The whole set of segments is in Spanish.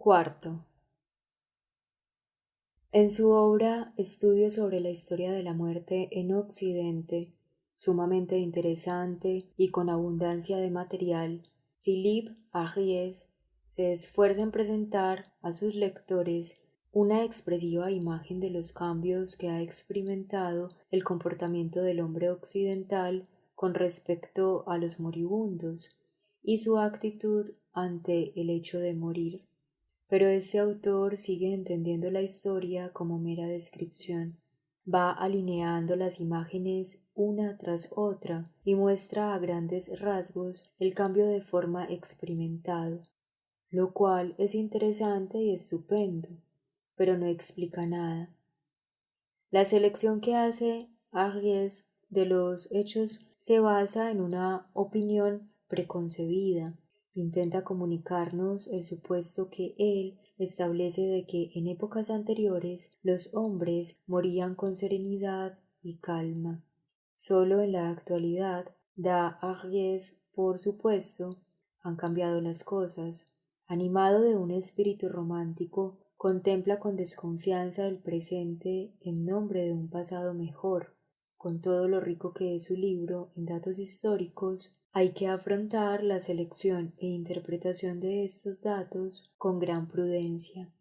Cuarto, en su obra Estudio sobre la historia de la muerte en Occidente, sumamente interesante y con abundancia de material, Philippe Ariès se esfuerza en presentar a sus lectores una expresiva imagen de los cambios que ha experimentado el comportamiento del hombre occidental con respecto a los moribundos y su actitud ante el hecho de morir. Pero este autor sigue entendiendo la historia como mera descripción. Va alineando las imágenes una tras otra y muestra a grandes rasgos el cambio de forma experimentado, lo cual es interesante y estupendo, pero no explica nada. La selección que hace Ariès de los hechos se basa en una opinión preconcebida. Intenta comunicarnos el supuesto que él establece de que en épocas anteriores los hombres morían con serenidad y calma. Solo en la actualidad, da Ariès por supuesto, han cambiado las cosas. Animado de un espíritu romántico, contempla con desconfianza el presente en nombre de un pasado mejor. Con todo lo rico que es su libro en datos históricos, hay que afrontar la selección e interpretación de estos datos con gran prudencia.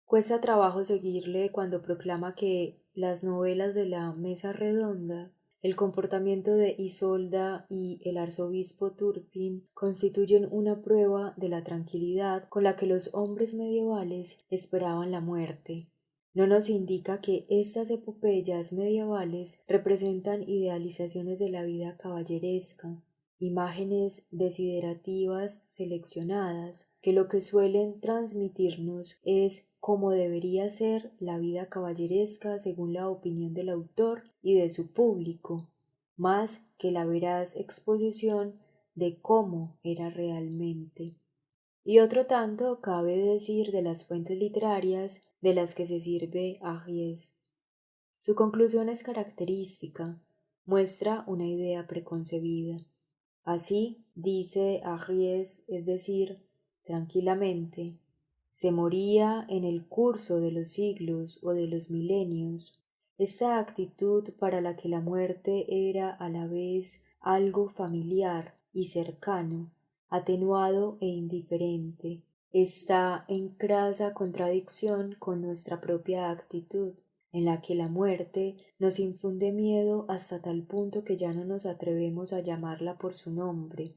Cuesta trabajo seguirle cuando proclama que las novelas de la Mesa Redonda, el comportamiento de Isolda y el arzobispo Turpin constituyen una prueba de la tranquilidad con la que los hombres medievales esperaban la muerte. No nos indica que estas epopeyas medievales representan idealizaciones de la vida caballeresca, imágenes desiderativas seleccionadas, que lo que suelen transmitirnos es cómo debería ser la vida caballeresca según la opinión del autor y de su público, más que la veraz exposición de cómo era realmente. Y otro tanto cabe decir de las fuentes literarias de las que se sirve Ariès. Su conclusión es característica, muestra una idea preconcebida. Así, dice Ariès, es decir, tranquilamente, se moría en el curso de los siglos o de los milenios. Esta actitud para la que la muerte era a la vez algo familiar y cercano, atenuado e indiferente, está en crasa contradicción con nuestra propia actitud, en la que la muerte nos infunde miedo hasta tal punto que ya no nos atrevemos a llamarla por su nombre.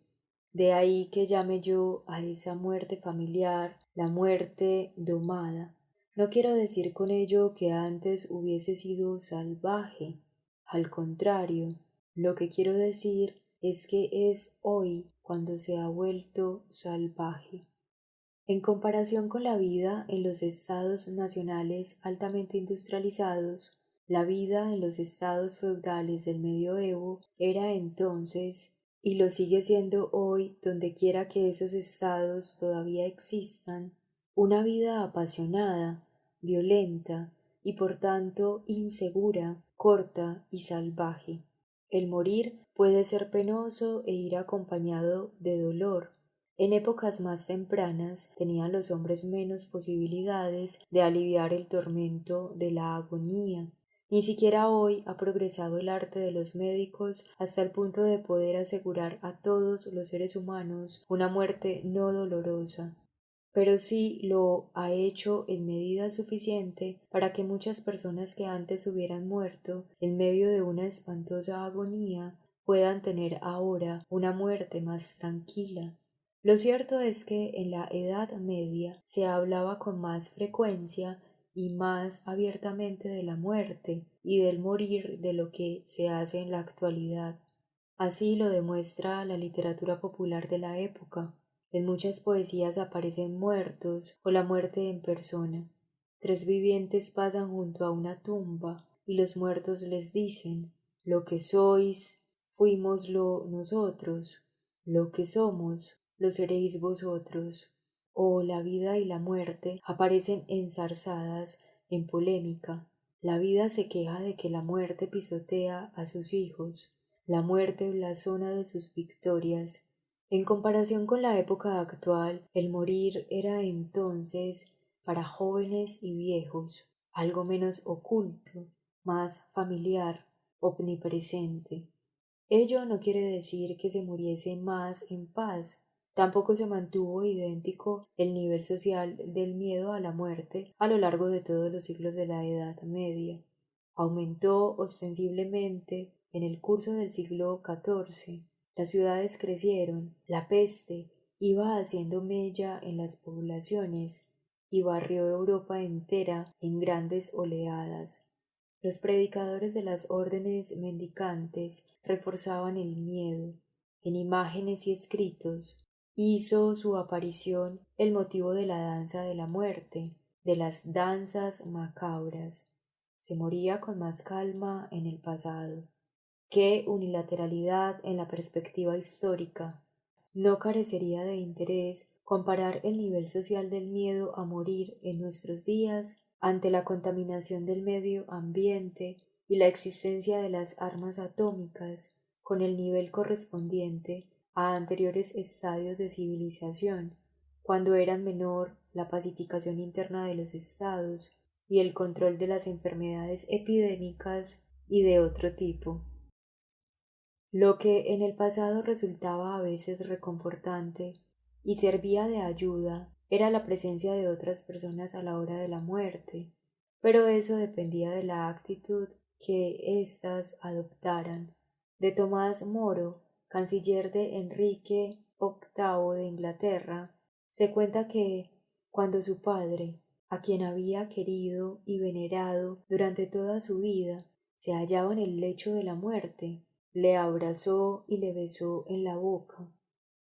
De ahí que llame yo a esa muerte familiar la muerte domada. No quiero decir con ello que antes hubiese sido salvaje. Al contrario, lo que quiero decir es que es hoy cuando se ha vuelto salvaje. En comparación con la vida en los estados nacionales altamente industrializados, la vida en los estados feudales del medioevo era entonces, y lo sigue siendo hoy dondequiera que esos estados todavía existan, una vida apasionada, violenta y por tanto insegura, corta y salvaje. El morir puede ser penoso e ir acompañado de dolor. En épocas más tempranas tenían los hombres menos posibilidades de aliviar el tormento de la agonía. Ni siquiera hoy ha progresado el arte de los médicos hasta el punto de poder asegurar a todos los seres humanos una muerte no dolorosa, pero sí lo ha hecho en medida suficiente para que muchas personas que antes hubieran muerto en medio de una espantosa agonía puedan tener ahora una muerte más tranquila. Lo cierto es que en la Edad Media se hablaba con más frecuencia y más abiertamente de la muerte y del morir de lo que se hace en la actualidad. Así lo demuestra la literatura popular de la época. En muchas poesías aparecen muertos o la muerte en persona. Tres vivientes pasan junto a una tumba y los muertos les dicen: lo que sois, fuímoslo nosotros; lo que somos, lo seréis vosotros. O la vida y la muerte aparecen enzarzadas en polémica. La vida se queja de que la muerte pisotea a sus hijos. La muerte blasona de sus victorias. En comparación con la época actual, el morir era entonces, para jóvenes y viejos, algo menos oculto, más familiar, omnipresente. Ello no quiere decir que se muriese más en paz. Tampoco se mantuvo idéntico el nivel social del miedo a la muerte a lo largo de todos los siglos de la Edad Media. Aumentó ostensiblemente en el curso del siglo XIV. Las ciudades crecieron, la peste iba haciendo mella en las poblaciones y barrió Europa entera en grandes oleadas. Los predicadores de las órdenes mendicantes reforzaban el miedo. En imágenes y escritos hizo su aparición el motivo de la danza de la muerte, de las danzas macabras. Se moría con más calma en el pasado. Qué unilateralidad en la perspectiva histórica. No carecería de interés comparar el nivel social del miedo a morir en nuestros días ante la contaminación del medio ambiente y la existencia de las armas atómicas con el nivel correspondiente a anteriores estadios de civilización, cuando eran menor la pacificación interna de los estados y el control de las enfermedades epidémicas y de otro tipo. Lo que en el pasado resultaba a veces reconfortante y servía de ayuda era la presencia de otras personas a la hora de la muerte, pero eso dependía de la actitud que éstas adoptaran. De Tomás Moro, canciller de Enrique VIII de Inglaterra, se cuenta que, cuando su padre, a quien había querido y venerado durante toda su vida, se hallaba en el lecho de la muerte, le abrazó y le besó en la boca.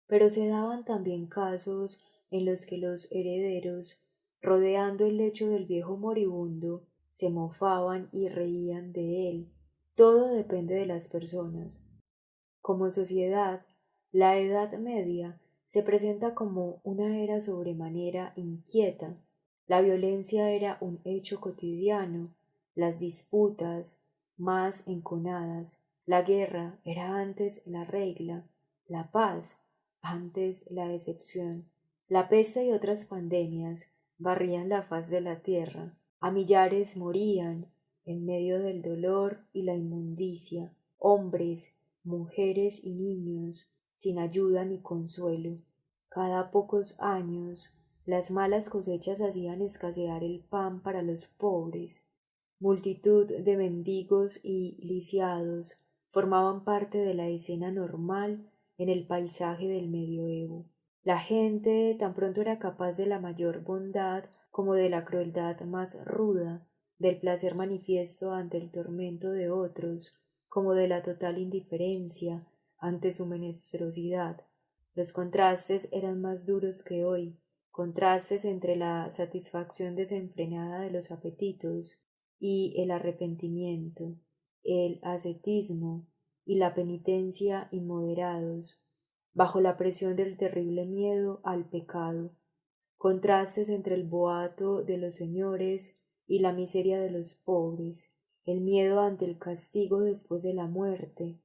Pero se daban también casos en los que los herederos, rodeando el lecho del viejo moribundo, se mofaban y reían de él. Todo depende de las personas. Como sociedad, la Edad Media se presenta como una era sobremanera inquieta. La violencia era un hecho cotidiano, las disputas más enconadas, la guerra era antes la regla, la paz antes la excepción. La peste y otras pandemias barrían la faz de la tierra. A millares morían en medio del dolor y la inmundicia, hombres, mujeres y niños, sin ayuda ni consuelo. Cada pocos años, las malas cosechas hacían escasear el pan para los pobres. Multitud de mendigos y lisiados formaban parte de la escena normal en el paisaje del medioevo. La gente tan pronto era capaz de la mayor bondad como de la crueldad más ruda, del placer manifiesto ante el tormento de otros, como de la total indiferencia ante su menesterosidad. Los contrastes eran más duros que hoy, contrastes entre la satisfacción desenfrenada de los apetitos y el arrepentimiento, el ascetismo y la penitencia inmoderados, bajo la presión del terrible miedo al pecado, contrastes entre el boato de los señores y la miseria de los pobres, el miedo ante el castigo después de la muerte,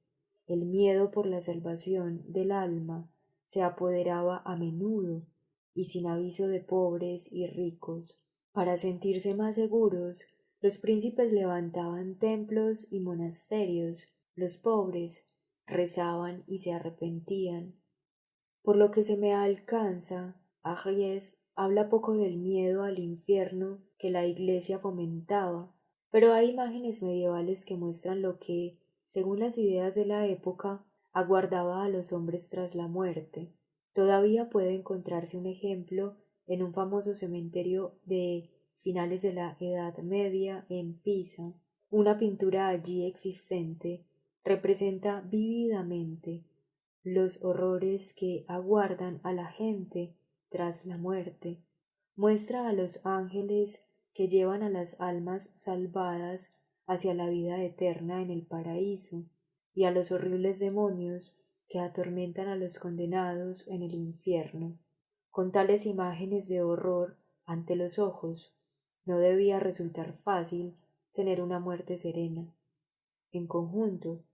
el miedo por la salvación del alma se apoderaba a menudo y sin aviso de pobres y ricos. Para sentirse más seguros, los príncipes levantaban templos y monasterios, los pobres rezaban y se arrepentían. Por lo que se me alcanza, Agries habla poco del miedo al infierno que la Iglesia fomentaba, pero hay imágenes medievales que muestran lo que, según las ideas de la época, aguardaba a los hombres tras la muerte. Todavía puede encontrarse un ejemplo en un famoso cementerio de finales de la Edad Media en Pisa. Una pintura allí existente representa vívidamente los horrores que aguardan a la gente tras la muerte. Muestra a los ángeles que llevan a las almas salvadas hacia la vida eterna en el paraíso, y a los horribles demonios que atormentan a los condenados en el infierno. Con tales imágenes de horror ante los ojos, no debía resultar fácil tener una muerte serena. En conjunto,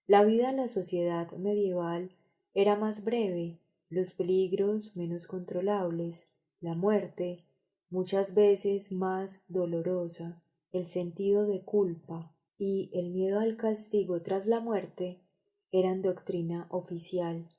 la vida en la sociedad medieval era más breve los peligros menos controlables, la muerte, muchas veces más dolorosa, el sentido de culpa y el miedo al castigo tras la muerte eran doctrina oficial.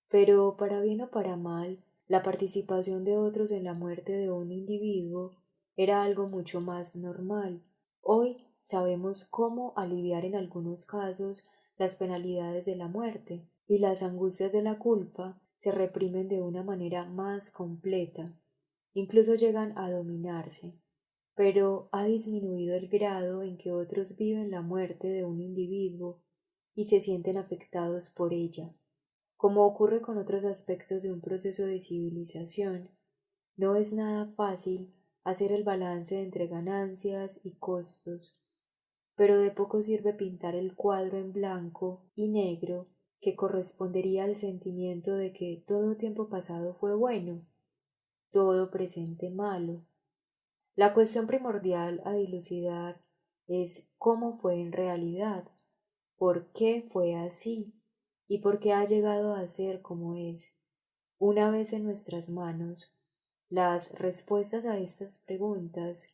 Pero para bien o para mal, la participación de otros en la muerte de un individuo era algo mucho más normal. Hoy sabemos cómo aliviar en algunos casos las penalidades de la muerte y las angustias de la culpa se reprimen de una manera más completa, incluso llegan a dominarse. Pero ha disminuido el grado en que otros viven la muerte de un individuo y se sienten afectados por ella. Como ocurre con otros aspectos de un proceso de civilización, no es nada fácil hacer el balance entre ganancias y costos, pero de poco sirve pintar el cuadro en blanco y negro que correspondería al sentimiento de que todo tiempo pasado fue bueno, todo presente malo. La cuestión primordial a dilucidar es cómo fue en realidad, por qué fue así y por qué ha llegado a ser como es. Una vez en nuestras manos las respuestas a estas preguntas,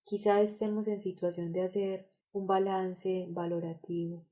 quizá estemos en situación de hacer un balance valorativo.